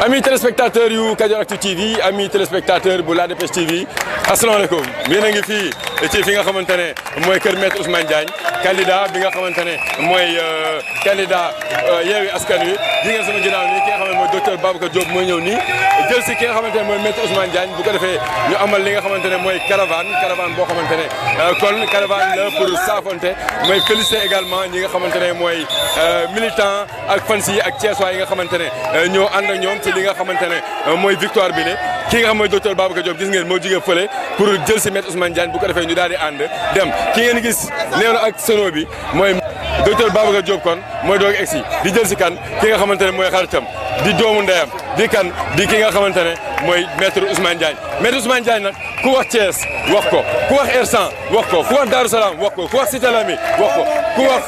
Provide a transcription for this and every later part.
Amis téléspectateurs yu Kajooractu TV amis téléspectateurs bu La Dépêche TV asalaamaaleykum yéen a ngi fii ci fi nga xamante ne mooy kër maître Ousmane Diagne candidat bi nga xamante ne mooy candidat Yewwi Askan Wi di ngeen sama ginnaaw nii ki nga xam ne mooy docteur Babacar Diop mooy ñëw nii jël si ki nga xamante ne mooy maître Ousmane Diagne bu ko defee ñu amal li nga xamante ne mooy caravane boo xamante ne kon caravane la pour saafonte mooy féliciter également ñi nga xamante ne mooy militant ak fans yi ak Thiessois yi nga xamante ne ñoo ànd ak ñoom ci li nga xamante ne mooy victoire bi ne ki nga xam mooy docteur Babacar Diop gis ngeen moo jógee fële pour jël si maître Ousmane Diagne bu ko defee ñu daal di ànd dem ki ngeen gis neew na ak sono bi mooy docteur Babacar Diop kon mooy doog egsi di jël si kan ki nga xamante ne mooy xaritam di doomu ndeyam di kan di ki nga xamante ne mooy maître Ousmane Diagne maître Ousmane Diagne nag ku wax Thiès wax ko ku wax Ersan wax ko ku wax Darou Salam wax ko ku wax Cité Lamy wax ko ku wax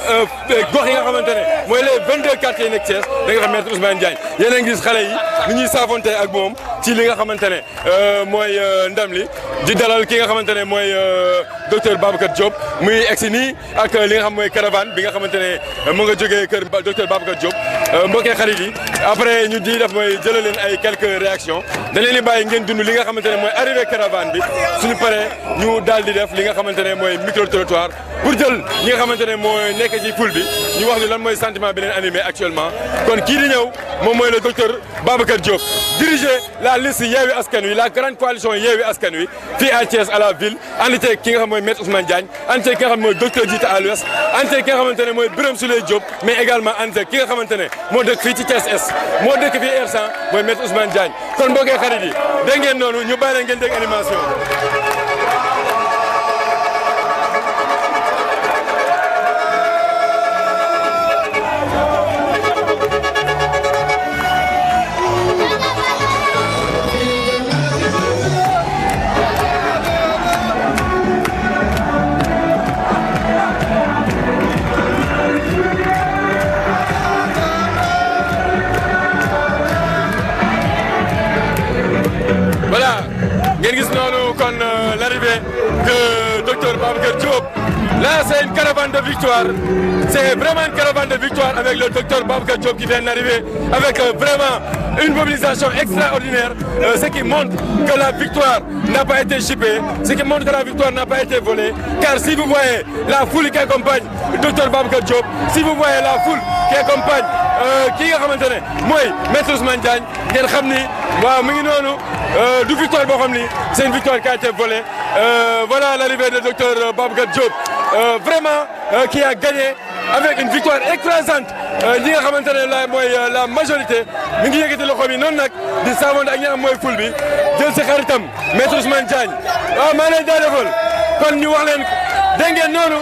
gox yi nga xamante ne mooy les 22 quartiers yi nekk Thiès da nga xam maître Ousmane Diagne yéen a ngi gis xale yi ni ñuy saafonte ak moom ci li nga xamante ne mooy ndam li di dalal ki nga xamante ne mooy docteur Babacar Diop muy egsi nii ak li nga xam mooy caravane bi nga xamante ne mu nga jógee kër docteur Babacar Diop mbokkee xarit yi après ñu di def mooy jëlee leen ay quelques réactions da leen di bàyyi ngeen dund li nga xamante ne mooy arrivé caravane bi suñu paree ñu daal di def li nga xamante ne mooy micro trottoir pour jël ñi nga xamante ne mooy nekk ci foule bi ñu wax ni lan mooy sentiment bi leen animé actuellement kon kii di ñëw moom mooy le docteur Babacar Diop diriger la liste Yewwi Askan Wi la grande coalition Yewwi Askan Wi fii à Thiès à la ville ànd ceeg ki nga xam mooy maître Ousmane Diagne ànd ceeg ki nga xam mooy docteur Djita à l'ouest ànd ceeg ki nga xamante ne mooy Birame Souleye Diop mais également ànd ceeg ki nga xamante ne moo dëkk fii ci Thiès Est moo dëkk fii Ersan mooy maître Ousmane Diagne kon mbokkee xarit yi dégg ngeen noonu ñu bàyyi leen ngeen dégg animation. Voilà, ngeen gis noonu kon l'arrivée de docteur Babacar Diop. Là, c'est une caravane de victoire. C'est vraiment une caravane de victoire avec le docteur Babacar Diop qui vient d'arriver avec vraiment une mobilisation extraordinaire. Ce qui montre que la victoire n'a pas été chippée, ce qui montre que la victoire n'a pas été volée. Car si vous voyez la foule qui accompagne le docteur Babacar Diop, si vous voyez la foule qui accompagne kii nga xamante ne mooy maître Ousmane Diagne ngeen xam ni waaw mu ngi noonu du victoire boo xam ni c'est une victoire qui a été volée. Voilà l'arrivée de docteur Babacar Diop vraiment qui a gagné avec une victoire écrasante ñi nga xamante ne la mooy la majorité mi ngi yëkkati loxo bi noonu nag di saafoon ak ñi am mooy foule bi jël si xaritam maître Ousmane Diagne waaw maa leen jaajëfal kon ñu wax leen dégg ngeen noonu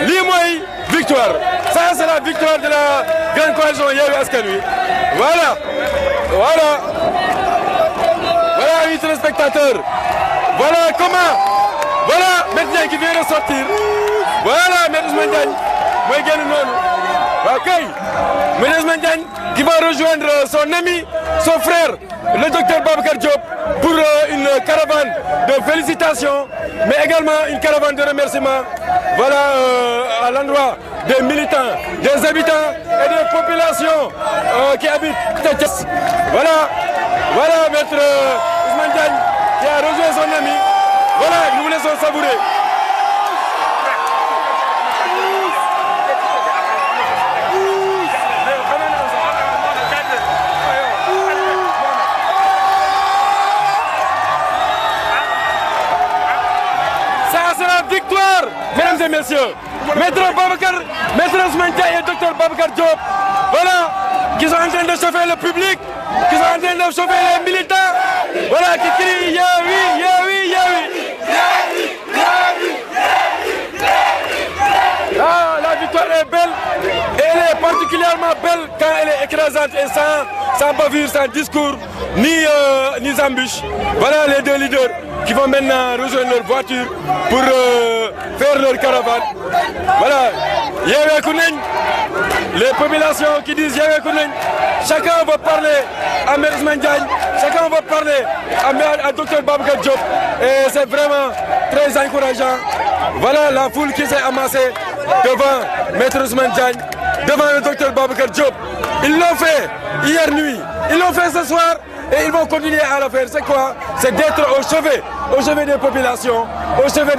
lii mooy victoire. Ça c'est la victoire de la grande coalition Yewwi Askan Wi voilà amis téléspectateurs voilà comment voilà maître Diagne qui vient de sortir voilà maître Ousmane Diagne mooy génn noonu waaw kay maître Ousmane Diagne qui va rejoindre son ami son frère le docteur Babacar Diop pour une caravane de félicitations mais également une caravane de remerciements voilà à l'endroit des militants, des habitants et des populations qui habitent Thiès. Voilà maître Ousmane Diagne qui a rejoint son ami. Voilà, nous vous laissons savourer. Ça, c'est la victoire, mesdames et messieurs. Maître Ousmane Diagne et docteur Babacar Diop, voilà, qui sont en train de chauffer le public, qui sont en train de chauffer les militants, voilà, qui crient Yewwi, Yewwi, Yewwi. Ah, la victoire est belle, et elle est particulièrement belle quand elle est écrasante et sans bavure, sans discours, ni embûche. Voilà les deux leaders qui vont maintenant rejoindre leur voiture pour faire leur caravane. Voilà, Yewwi nañ, les populations qui disent Yewwi nañ, chacun va parler à maître Ousmane Diagne, chacun va parler à docteur Babacar Diop et c'est vraiment très encourageant. Voilà la foule qui s'est amassée devant maître Ousmane Diagne, devant le docteur Babacar Diop. Ils l'ont fait hier nuit, ils l'ont fait ce soir et ils vont continuer à le faire. C'est quoi? C'est d'être au chevet des populations, au chevet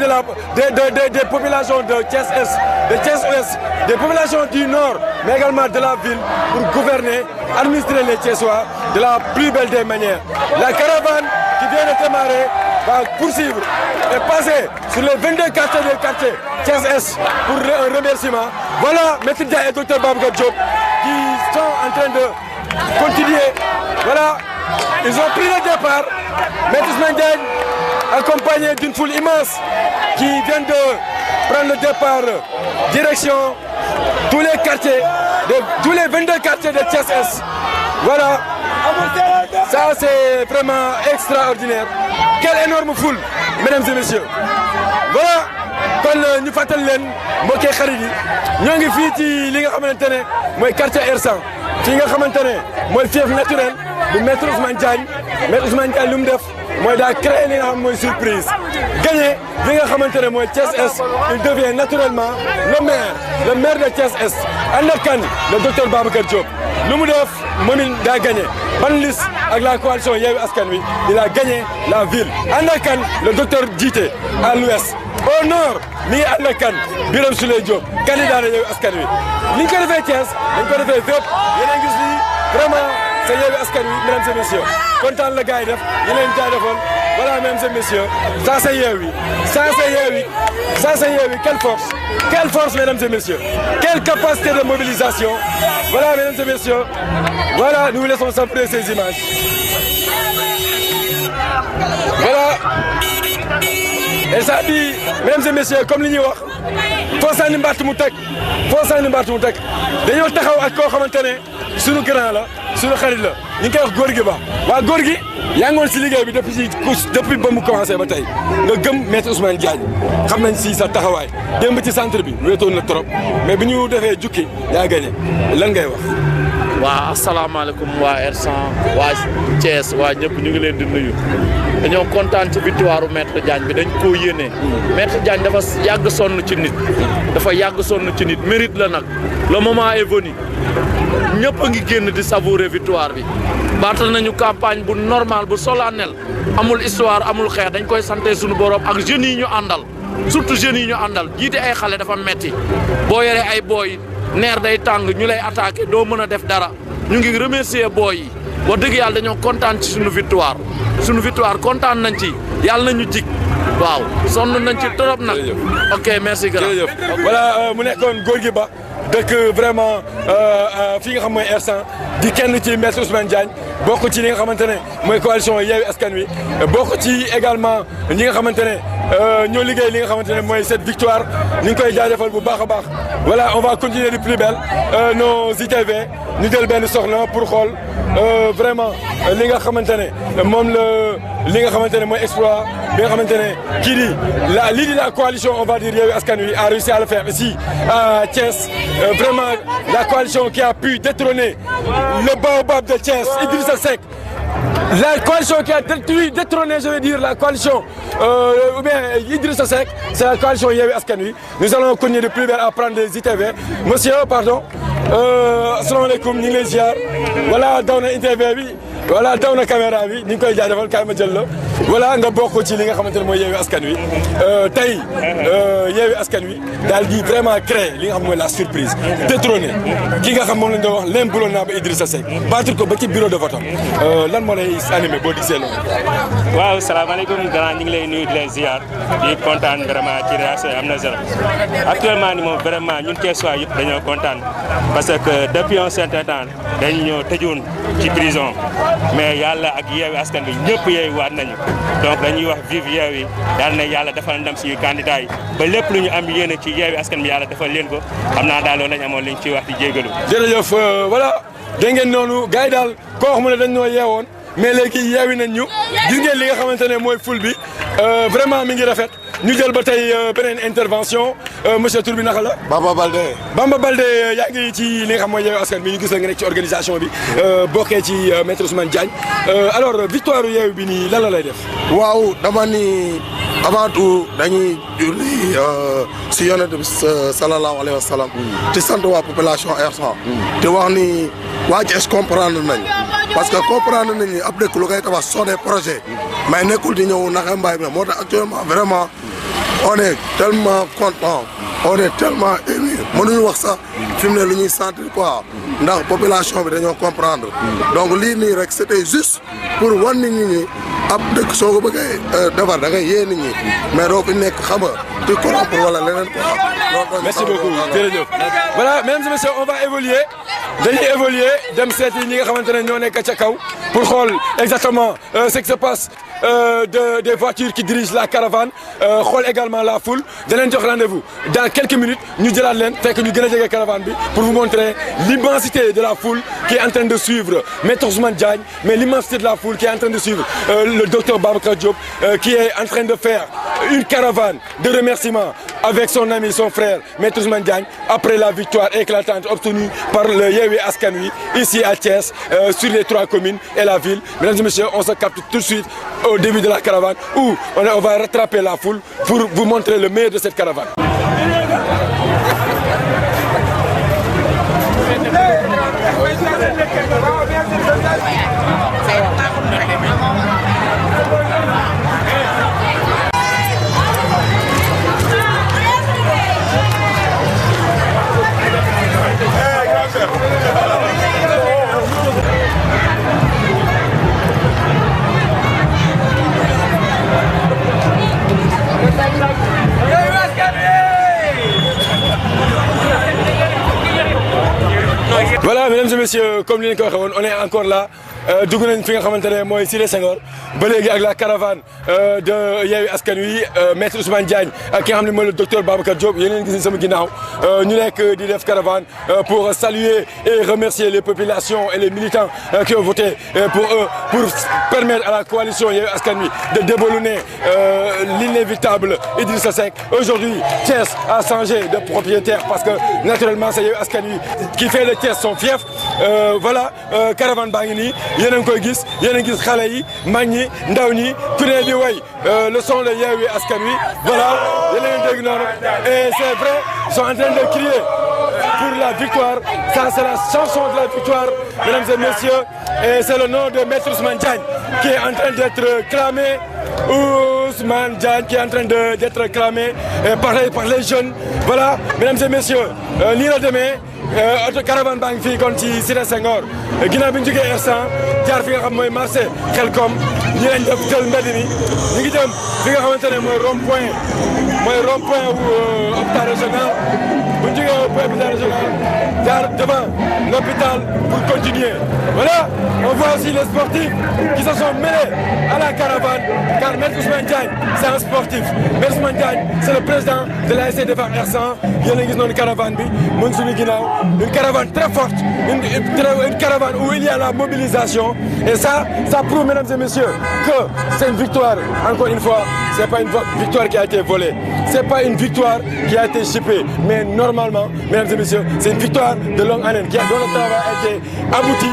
des populations de Thiès-Est, de Thiès-Ouest, des populations du Nord, mais également de la ville, pour gouverner, administrer les Thiessois de la plus belle des manières. La caravane qui vient de démarrer va poursuivre et passer sur les 22 quartiers des quartiers Thiès-Est pour un remerciement. Voilà Maître Dia et Dr Babacar Diop qui sont en train de continuer. Voilà, ils ont pris le départ. Maître Ousmane Diagne, accompagné d'une foule immense qui vient de prendre le départ direction tous les quartiers, tous les 22 quartiers de Thiès-Est. Voilà, ça c'est vraiment extraordinaire. Quelle énorme foule, mesdames et messieurs. Voilà, kon ñu fàttali leen mbokki xarit yi ñoo ngi fii ci li nga xamante ne mooy quartier R100 fii nga xamante ne mooy fief naturel bu Maître Ousmane Diagne. Maître Ousmane Diagne lu mu def mooy daa créé li nga xam mooy surprise gagné li nga xamante ne mooy Thiès-Est. Il devient naturellement le maire de Thiès-Est ànd ak kan le docteur Babacar Diop. lu mu def moom it daa gagné ban liste ak la coalition Yewwi Askan Wi il a gagné la ville ànd ak kan le docteur Djité à l'ouest. Au nord mi ngi ànd ak kan Birame Souleye Diop candidat de Yewwi Askan Wi ni ñu ko defee Thiès dañ ko defee fépp yéen a ngi gis lii vraiment c'est Yewwi Askan Wi mesdames et messieurs kontaan la gars yi def ñu leen jaajëfal voilà mesdames et messieurs ça c'est Yewwi ça c'est Yewwi ça c'est Yewwi quelle force mesdames et messieurs quelle capacité de mobilisation voilà mesdames et messieurs voilà nous vous laissons savourer ces images voilà. Et ça dit, mesdames et messieurs, comme li ñuy wax foo sànni mbatt mu teg dañoo taxaw ak koo xamante ne suñu grand la suñu xarit la ñu ngi koy wax góor gi ba waa góor gi yaa ngi woon si liggéey bi depuis ba mu commencé ba tey nga gëm Maître Ousmane Diagne xam nañ si sa taxawaay démb ci centre bi wéetoon na trop mais bi ñu defee jukki yaa gagné lan ngay wax. waa asalaamaaleykum waa R100 waa Thiès waa ñëpp ñu ngi leen di nuyu dañoo kontaan ci victoire u Maître Diagne bi dañ koo yéene Maître Diagne dafa yàgg sonn ci nit mérite la nag le moment est venu ñëpp a ngi génn di savourer victoire bi baatal nañu campagne bu normal bu solennel amul histoire amul xeex dañ koy santé suñu borom ak jeunes yi ñu àndal surtout jeunes yi ñu àndal jiite ay xale dafa metti boo yoree ay booy neer day tàng ñu lay attaqué doo mën a def dara ñu ngi remercier booy yi wax dëgg yàlla dañoo kontaan ci suñu victoire kontaan nañ ci yàlla nañu jig waaw sonn nañ ci trop nag. ok merci grand. voilà mu nekkoon góor gi ba dëkk vraiment fii nga xam mooy R100 di kenn ci Maître Ousmane Diagne bokk ci li nga xamante ne mooy coalition Yewwi Askan Wi bokk ci également ñi nga xamante ne ñoo liggéey li nga xamante ne mooy cette victoire ñu ngi koy jaajëfal bu baax a baax. voilà on va continuer du plus belle nos ITV ñu jël benn soxla pour xool vraiment li nga xamante ne moom li nga xamante ne mooy exploit bi nga xamante ne kii di la coalition on va dire Yewwi Askan Wi a réussi à le faire ici à Thiès vraiment la coalition qui a pu détrôner le baobab de Thiès Idrissa Seck. La coalition qui a détrôné, je veux dire, la coalition ou bien Idrissa Seck, c'est la coalition Yewwi Askan Wi. Nous allons continuer de plus belle à prendre des ITV. Monsieur, pardon. Asalaamaaleykum ñu ngi lay ziar voilà daw na interview bi voilà daw na caméra bi ñu ngi koy jaajëfal kaay ma jël la voilà nga bokk ci li nga xamante ne mooy Yewwi Askan Wi tey Yewwi Askan Wi daal di vraiment créer li nga xam mooy la surprise détrôner ki nga xam moom lañ doon wax l'inboulonnable Idrissa Seck battre ko ba ci bureau de vote lan moo lay animé boo gisee loolu. waaw salaamaaleykum grand ñu ngi lay nuyu di lay ziar di kontaan vraiment ci réaction am na zéro actuellement ni moom vraiment ñun Thiessois yëpp dañoo kontaan parce que depuis un certain temps dañu ñoo tëjoon ci prison mais yàlla ak Yewwi Askan Wi ñëpp yeewi waat nañu donc dañuy wax vive Yewwi daal na yàlla defal ndam si candidat yi ba lépp lu ñu am yéene ci Yewwi Askan Wi yàlla defal leen ko xam naa daal loolu lañ amoon liñ ci wax di jégalu. jërëjëf voilà dégg ngeen noonu gars yi daal koo xam ne dañ ñoo yeewoon mais léegi yeewi nañ ñu gis ngeen li nga xamante ne mooy ful bi vraiment mi ngi rafet ñu jël ba tey beneen intervention monsieur Tour bi naka la. Bamba Baldé. Bamba Baldé yaa ngi ci li nga xam mooy Yewwi Askan Wi ñu gis la nga nekk ci organisation bi bokkee ci Maître Ousmane Diagne alors victoire Yewwi bi nii lan la lay def. waaw dama ni avant tout dañuy julli si yonent bi sallallahu alayhi wa sallam. ci sant waa population R100. te wax ni waa Thiès comprendre nañ parce que comprendre nañ ni ab dëkk lu koy tabax sont des projets mais nekkul di ñëw naka mbaay bi moo tax actuellement vraiment on est tellement content on est tellement ému mënuñu wax sax fi mu ne lu ñuy sentir quoi ndax population bi dañoo comprendre donc lii nii rek c'était juste pour wan nit ñi ab dëkk soo ko bëggee defar da ngay yee nit ñi mais doo fi nekk xam nga di corrompre wala leneen quoi. Merci beaucoup jërëjëf. Voilà mesdames et messieurs on va évoluer dañuy évoluer dem seeti ñi nga xamante ne ñoo nekk ca kaw pour xool exactement ce qui se passe des voitures qui dirigent la caravane xool également la foule danañ jox rendez-vous dans quelques minutes ñu jëlaat leen fekk ñu gën a jege caravane bi pour vous montrer l'immensité de la foule qui est en train de suivre Maître Ousmane Diagne mais l'immensité de la foule qui est en train de suivre le docteur Babacar Diop qui est en train de faire une caravane de remerciements avec son ami son frère Maître Ousmane Diagne après la victoire éclatante obtenue par le Yewwi Askan Wi ici à Thiès sur les 3 communes et la ville. Mesdames et messieurs, on se capte tout de suite au début de la caravane où on va rattraper la foule pour vous montrer le meilleur de cette caravane. Voilà, mesdames et messieurs, comme li ñu ko waxee woon on est encore là dugg nañ fi nga xamante ne mooy Cité Senghor ba léegi ak la caravane de Yewwi Askan Wi Maître Ousmane Diagne ak ki nga xam ne mooy le docteur Babacar Diop yéen a ngi gis sama ginnaaw ñu nekk di def caravane pour saluer et remercier les populations et les militants qui ont voté pour eux pour permettre à la coalition Yewwi Askan Wi de déboulonner l'inévitable Idrissa Seck. Aujourd'hui, Thiès a changé de propriétaire parce que naturellement c'est Yewwi Askan Wi qui fait de Thiès son fief. Voilà caravane baa ngi nii yéen a ngi koy gis yéen a ngi gis xale yi mag ñi ndaw ñi ku ne di way le son de Yewwi Askan Wi voilà yéen a ngi dégg noonu et c'est vrai ils sont en train de crier pour la victoire. Ça c'est la chanson de la victoire mesdames et messieurs et c'est le nom de Maître Ousmane Diagne qui est en train d'être clamé. Ousmane Diagne qui est en train d'être clamé par les jeunes. Voilà mesdames et messieurs nii la demee auto caravane baa ngi fii kon ci Cité Senghor ginnaaw bi ñu jógee R100 jaar fi nga xam mooy marché Xelkom ñi lañ def jël mbedd mi ñu ngi dem fi nga xamante ne mooy rond point wu hôpital régional bu ñu jógee hôpital régional jaar devant l'hôpital pour continuer. Voilà on voit aussi les sportifs qui se sont mêlés à la caravane car Maître Ousmane Diagne c'est un sportif. Maître Ousmane Diagne c'est le président de l'ASC Defar R100 yéen a gis noonu caravane bi mu ngi suñu ginnaaw une caravane très forte une caravane où il y a la mobilisation et ça prouve mesdames et messieurs que c'est une victoire encore une fois c'est pas une victoire qui a été volée c'est pas une victoire qui a été chippée mais normalement mesdames et messieurs c'est une victoire de longue haleine dont le travail a été abouti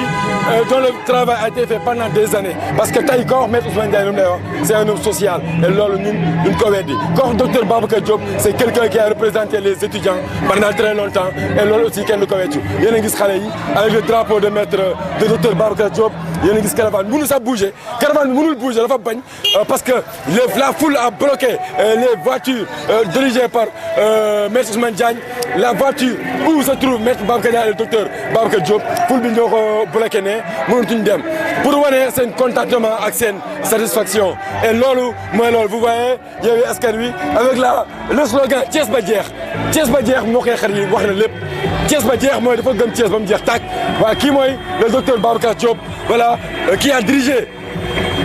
dont le travail a été fait pendant des années parce que tey ko wax Maître Ousmane Diagne lu mu lay wax c'est un homme social et loolu ñun ko weddi ko wax docteur Babacar Diop c'est quelqu'un qui a représenté les étudiants pendant très longtemps et loolu aussi kenn du ko weddi yéen a gis xale yi avec le drapeau de docteur Babacar Diop yéen a gis caravane mënu sax bouger caravane bi mënul bouger dafa bañ parce que la foule a bloqué les voitures dirigées par Maître Ousmane Diagne la voiture où se trouve Maître Babacar Diagne et le docteur Babacar Diop foule bi ñoo ko bloqué ne mënatuñ dem pour wane seen contentement ak seen satisfaction et loolu mooy loolu vous voyez Yewwi Askan Wi avec le slogan Thiès ba jeex moo koy xar yi wax na lépp Thiès ba jeex mooy dafa gëm Thiès ba mu jeex tàkk waaye kii mooy le docteur Babacar Diop voilà qui a dirigé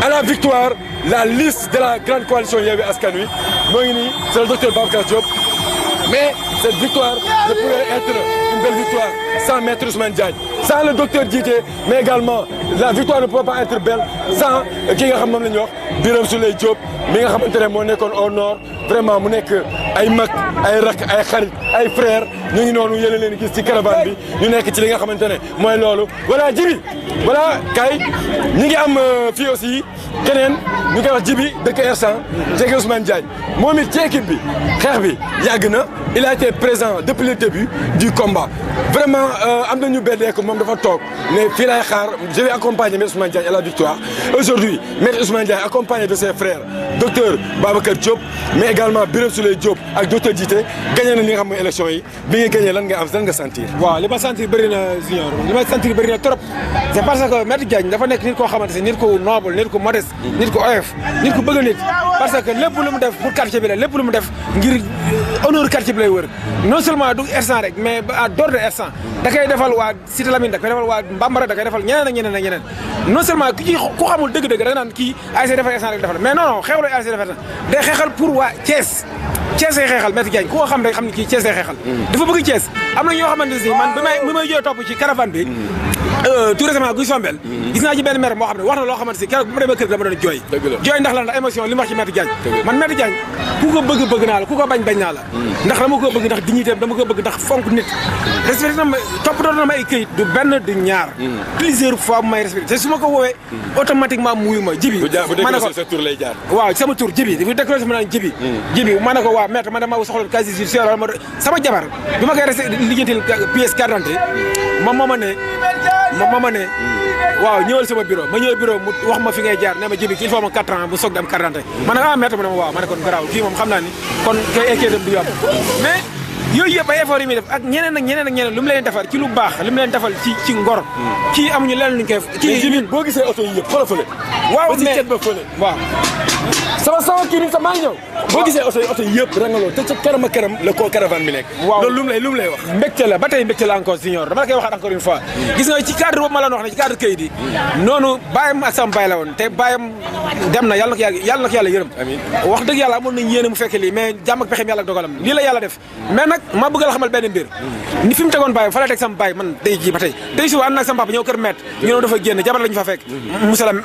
à la victoire la liste de la grande coalition Yewwi Askan Wi moo ngi nii c'est le docteur Babacar Diop mais cette victoire ne pourrait être une belle victoire sans Maître Ousmane Diagne sans le docteur Djité mais également la victoire ne peut pas être belle sans ki nga xam moom la ñuy wax Birame Souleye Diop mi nga xamante ne moo nekkoon au nord vraiment mu nekk ay mag ay rak ay xarit ay frères ñu ngi noonu yéen a leen gis ci caravane bi ñu nekk ci li nga xamante ne mooy loolu. voilà Djibi voilà kay ñi ngi am fii aussi keneen ñu koy wax Djibi dëkk R100 jege Ousmane Diagne moom it ci équipe bi xeex bi yàgg na il a été présent depuis le début du combat vraiment am na ñu beddee ko moom dafa toog mais fii lay xaar je vais accompagné Maître Ousmane Diagne à la victoire. Aujourd'hui, Maître Ousmane Diagne accompagné de ses frères docteur Babacar Diop mais également Birame Souleye Diop ak docteur Djité gagné na li nga xam mooy élection yi bi nga gagné lan nga sentir. waaw li ma sentir bëri na Junior li ma sentir bëri na trop c'est parce que Maître Diagne dafa nekk nit koo xamante ne nit ku noble nit ku modeste nit ku oyof nit ku bëgg nit parce que lépp lu mu def pour quartier bi la lépp lu mu def ngir honneur quartier bi lay wër non seulement du R100 rek mais à dehors de R100 da koy defal waa Cité Lamine da koy defal waa Mbambara da koy defal ñeneen ak ñeneen ak ñeneen non seulement ku xamul dëgg-dëgg da nga naan kii ASC defal R100 rek defal mais non xeexul ASC defal day xeexal pour waa Thiès Thiès ay xeexal Maître Diagne ku ko xam rek xam ne kii Thiès ay xeexal dafa bëgg Thiès am na ñoo xamante ne man bi may jógee topp ci caravane bi tout récemment Guy Sombel gis naa ci benn maire moo xam ne wax na loo xamante si keroog bu ma demee kër dama doon jooy ndax lan ndax émotion li mu wax ci Maître Diagne man Maître Diagne ku ko bëgg naa la ku ko bañ naa la ndax dama ko bëgg ndax dignité dama ko bëgg ndax fonk nit respecté na ma toppatoo na ma ay këyit du benn du ñaar plusieurs fois may respecté te su ma ko woowee automatiquement muyu ma jibi ma ne ko sa tur lay jaar waaw sama tur jibi dafa décroché ma naan jibi ma ne ko waaw maître man dama soxla casier judiciaire wala ma sama jabar bi ma koy resté lijjantil pièce carte d'identité moom moo ma ne waaw ñëwal sama bureau ma ñëw bureau mu wax ma fi ngay jaar ne ma jibi il faut ma 4 ans bu soog di am carte d'identité ma ne maître ma ne ma waaw ma ne kon garaaw kii moom xam naa ni kon kay inquiétam du yomb mais yooyu yëpp ay effort yi muy def ak ñeneen lu mu leen defar ci lu baax lu mu leen defal ci ngor kii amuñu leneen luñ koy kii ñun boo gisee oto yi yëpp xoolal fële waaw mais cet ba fële waaw sama kii nii sax maa ngi ñëw boo gisee oto yi yëpp rangaloo te ca kanam ak kanam la ko caravane bi nekk waaw loolu lu mu lay wax mbégte la ba tey mbégte la encore Junior dama la koy waxaat encore une fois gis nga ci cadre boobu ma la wax ne ci cadre kayit yi noonu bàyyam ak sama bàyyi la woon te bàyyam dem na yàlla na ko yàlla yërëm wax dëgg yàlla amoon nañ yéene mu fekke lii mais jàmm ak pexeem yàlla ak dogalam lii la yàlla def mais nag ma bëgg la xamal benn mbir ni fi mu tegoon bàyyi fa la teg sama bàyyi man tey jii ba tey suba ànd nag sama papa ñëw kër maître ñu ne dafa génn jabar lañu fa fekk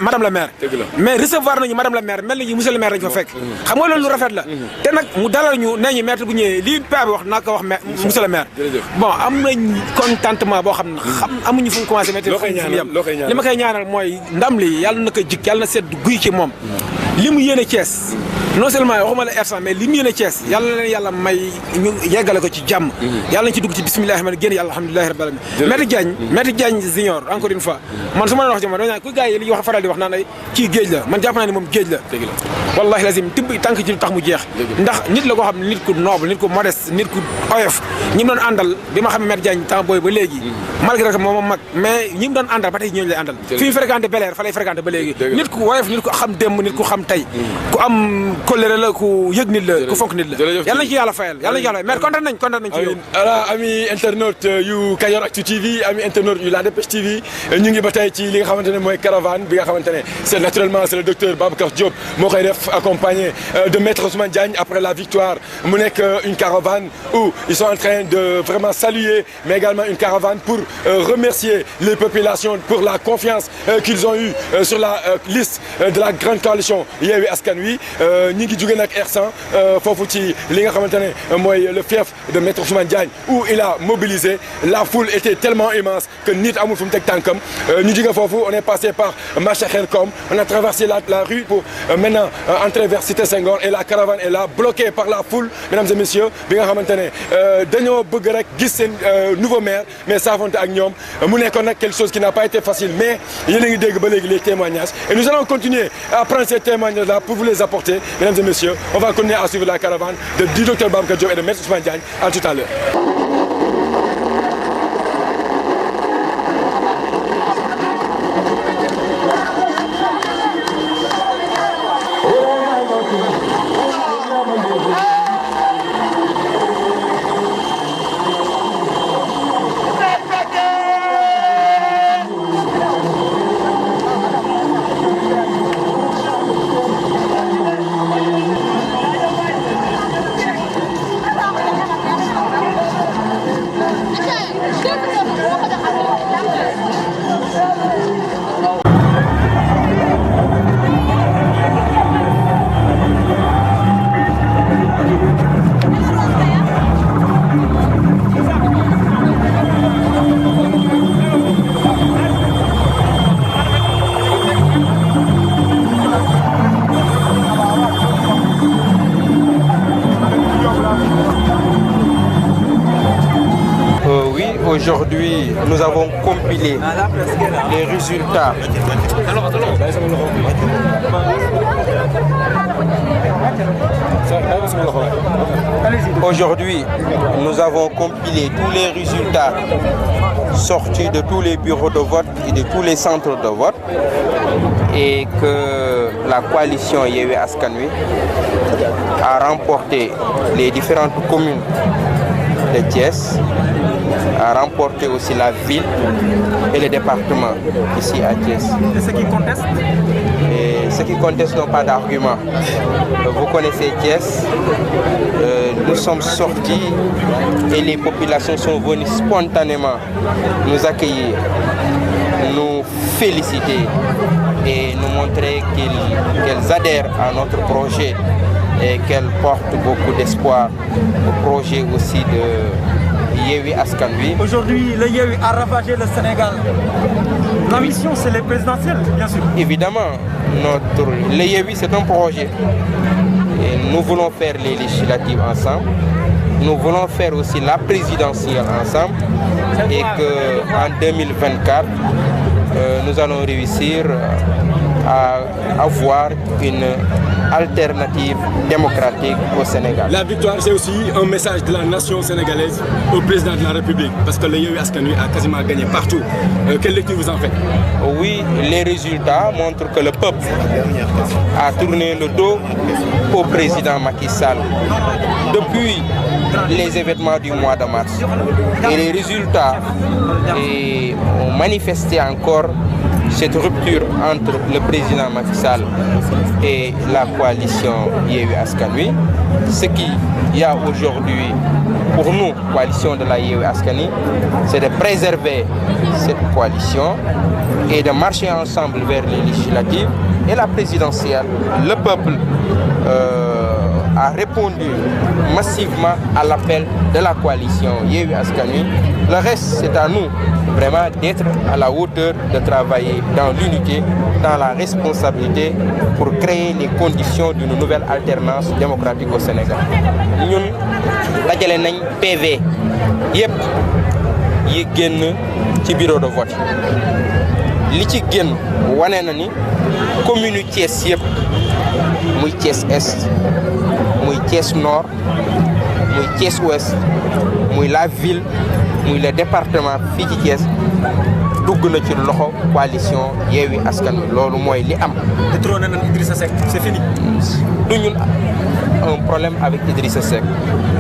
madame la maire mais recevoir nañu madame la maire mel ni monsieur le maire lañu fa fekk xam nga loolu lu rafet la te nag mu dalal ñu nee ñu maître bu ñëwee lii paa bi wax naa ko wax monsieur le maire bon am nañ contentement boo xam ne amuñu fu mu commencé maître fu mu yem li ma koy ñaanal mooy ndam li yàlla na ko jik yàlla na sedd guy ci moom li mu yéene Thiès non seulement waxuma la R100 mais li mu yéene Thiès yàlla na leen yàlla may ñu yeggale ko ci jàmm yàlla nañ ci dugg ci bismillahi rahmaani génn yàlla alhamdulillahi rabbil alamin Maître Diagne Junior encore une fois man su ma leen wax ci moom dañu ku gars yi li wax faral di wax naan ay kii géej la man jàpp naa ne moom géej la wallahi lazim tibb tànk ci lu tax mu jeex ndax nit la koo xam ne nit ku noble nit ku modeste nit ku oyof ñi mu doon àndal bi ma xam Maître Diagne temps booy ba léegi malgré que moom mag mais ñi mu doon àndal ba tey ñooñu lay àndal fi mu fréquenté Bel Air fa lay fréquenté ba léegi nit ku woyof nit ku xam démb nit ku xam tey ku am kóllëre la ku yëg nit la ku fonk nit la yàlla nañ ci yàlla fayal mais kontaan nañ ci yow ami internaute yu Kayoractu TV ami internaute yu La Dépêche TV ñu ngi ba tey ci li nga xamante ne mooy caravane bi nga xamante ne c'est naturellement c'est le docteur Babacar Diop moo koy def accompagné de Maître Ousmane Diagne après la victoire mu nekk une caravane où ils sont en train de vraiment saluer mais également une caravane pour remercier les populations pour la confiance qu'ils ont eue sur la liste de la grande coalition Yewwi Askan Wi ñi ngi jóge nag R100 foofu ci li nga xamante ne mooy le fief de Maître Ousmane Diagne où il a mobilisé la foule était tellement immense que nit amul fu mu teg tànkam ñu jóge foofu on est passé par marché Khelcom on a traversé la rue pour maintenant entrer vers Cité Senghor et la caravane est là bloquée par la foule mesdames et messieurs bi nga xamante ne dañoo bëgg rek gis seen nouveau maire mais saafonte ak ñoom mu nekkoon nag quelque chose qui n'a pas été facile mais yéen a ngi dégg ba léegi les témoignages et nous allons continuer à prendre ces témoignages là pour vous les apporter mesdames et messieurs on va continuer à suivre la caravane du docteur Babacar Diop et de Maître Ousmane Diagne à tout à l'heure. Aujourd'hui, nous avons compilé les résultats. Aujourd'hui, nous avons compilé tous les résultats sortis de tous les bureaux de vote et de tous les centres de vote, et que la coalition Yewwi Askan Wi a remporté les différentes communes de Thiès, a remporté aussi la ville et le département ici à Thiès. Et ceux qui contestent? Et ceux qui contestent n'ont pas d'argument. Vous connaissez Thiès, nous sommes sortis et les populations sont venues spontanément nous accueillir, nous féliciter et nous montrer qu'elles adhèrent à notre projet et qu'elles portent beaucoup d'espoir au projet aussi de Yewwi Askan Wi. Aujourd'hui, le Yewwi a ravagé le Sénégal. L'ambition, c'est les présidentielles, bien sûr. Évidemment, le Yewwi, c'est un projet. Et nous voulons faire les législatives ensemble. Nous voulons faire aussi la présidentielle ensemble. Et qu'en 2024, nous allons réussir à avoir une alternative démocratique au Sénégal. La victoire, c'est aussi un message de la nation sénégalaise au président de la République, parce que le Yewwi Askan Wi a quasiment gagné partout. Quelle lecture vous en faites? Oui, les résultats montrent que le peuple a tourné le dos au président Macky Sall depuis les événements du mois de mars. Et les résultats ont manifesté encore cette rupture entre le président Macky Sall et la coalition Yewwi Askan Wi. Ce qu'il y a aujourd'hui pour nous, coalition de la Yewwi Askan Wi, c'est de préserver cette coalition et de marcher ensemble vers les législatives et la présidentielle. Le peuple a répondu massivement à l'appel de la coalition Yewwi Askan Wi. Le reste, c'est à nous vraiment d'être à la hauteur, de travailler dans l'unité, dans la responsabilité pour créer les conditions d'une nouvelle alternance démocratique au Sénégal. Ñun dajale nañ PV yépp yi génn ci bureau de vote. Li ci génn wane na ni commune Thiès yépp, muy Thiès Est, muy Thiès Nord, muy Thiès Ouest, muy la ville, muy le département fii ci Thiès dugg na ci loxo coalition Yewwi Askan Wi. Loolu mooy li am. Détrôné nañ Idrissa Seck, c'est fini. Du ñun un problème avec Idrissa Seck.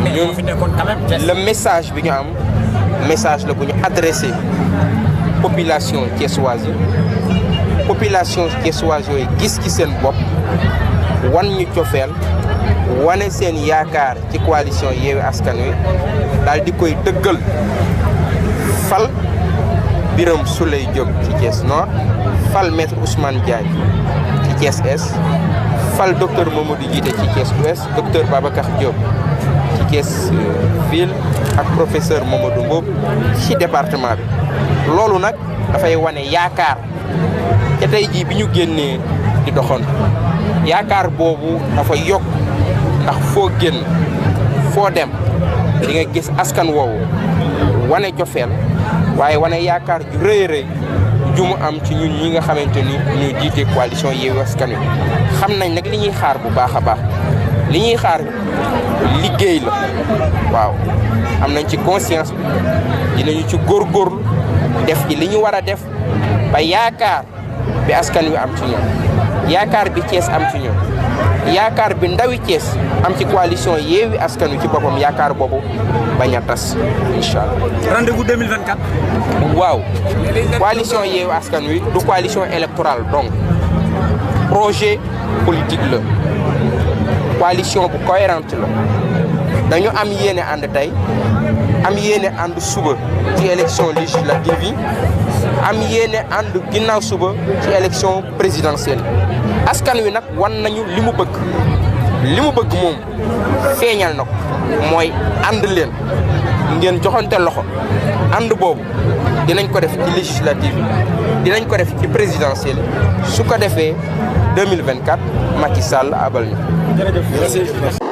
Ñun le message bi ñu am message la bu ñu adressé population thiessoise yi. Population thiessoise yooyu gis ci seen bopp, wan ñu cofeel, wane seen yaakaar ci coalition Yewwi Askan Wi, daal di koy dëggal fal Birame Souleye Diop ci Thiès Nord, fal maître Ousmane Diagne ci Thiès Est, fal docteur Mamadou Djité ci Thiès Ouest, docteur Babacar Diop ci Thiès ville ak professeur Mamadou Mboup ci département bi. Loolu nag dafay wane yaakaar ca tey jii bi ñu génnee di doxoon yaakaar boobu dafa yokk, ndax foo génn foo dem di nga gis askan woowu wane cofeel waaye wane yaakaar ju rëy a rëy ju mu am ci ñun ñi nga xamante ni ñu jiite coalition Yewwi Askan Wi. Xam nañ nag li ñuy xaar bu baax a baax, li ñuy xaar liggéey la. Waaw, am nañ ci conscience bi, dinañu ci góorgóorlu def ci li ñu war a def ba yaakaar bi askan wi am ci ñoom, yaakaar bi Thiès am ci ñoom, yaakaar bi ndawi Thiès am ci coalition Yewwi Askan Wi ci boppam, yaakaar boobu bañ a tas incha allah. Rendez-vous 2024. waaw, coalition Yewwi Askan Wi du coalition électorale donc projet politique la, coalition bu cohérente la. Dañu am yéene ànd tey, am yéene ànd suba ci élection législative yi, am yéene ànd ginnaaw suba ci élection présidentielle. Askan wi nag wan nañu li mu bëgg. Li mu bëgg moom feeñal na ko mooy ànd leen ngeen joxante loxo. Ànd boobu dinañ ko def ci législative yi, dinañ ko def ci présidentielle, su ko defee 2024 Macky Sall abal ñu. Merci.